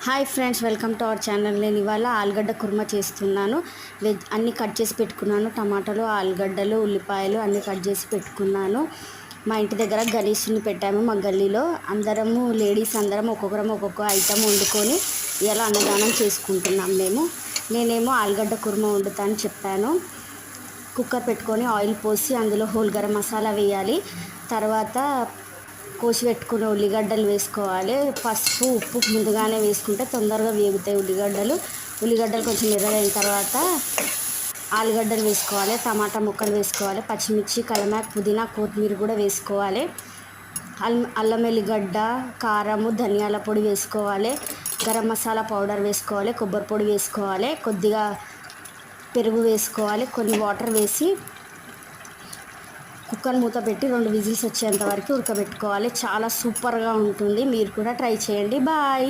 Hi friends, welcome to our channel. నేను ఇవాళ ఆలుగడ్డ కుర్మా చేస్తున్నాను. వెజ్ అన్నీ కట్ చేసి పెట్టుకున్నాను. టమాటాలు, ఆలుగడ్డలు, ఉల్లిపాయలు అన్నీ కట్ చేసి పెట్టుకున్నాను. మా ఇంటి దగ్గర గలీసుని పెట్టాము. మా గల్లీలో అందరము లేడీస్ అందరం ఒక్కొక్క ఐటమ్ వండుకొని ఇలా అన్నదానం చేసుకుంటున్నాం. నేనేమో ఆలుగడ్డ కుర్మా వండుతాను చెప్పాను. కుక్కర్ పెట్టుకొని ఆయిల్ పోసి అందులో హోల్ గరం మసాలా వేయాలి. తర్వాత కోసి పెట్టుకున్న ఉల్లిగడ్డలు వేసుకోవాలి. పసుపు, ఉప్పు ముందుగానే వేసుకుంటే తొందరగా వేగుతాయి ఉల్లిగడ్డలు కొంచెం ఎర్రగైన తర్వాత ఆలుగడ్డలు వేసుకోవాలి. టమాటా ముక్కలు వేసుకోవాలి. పచ్చిమిర్చి, కలమాక్, పుదీనా, కొత్తిమీర కూడా వేసుకోవాలి. అల్లం ఎల్లిగడ్డ, కారము, ధనియాల పొడి వేసుకోవాలి. గరం మసాలా పౌడర్ వేసుకోవాలి. కొబ్బరి పొడి వేసుకోవాలి. కొద్దిగా పెరుగు వేసుకోవాలి. కొన్ని వాటర్ వేసి కుక్కర్ మూత పెట్టి 2 విజిల్స్ వచ్చేంత వరకు ఉడకబెట్టుకోవాలి. చాలా సూపర్గా ఉంటుంది. మీరు కూడా ట్రై చేయండి. బాయ్.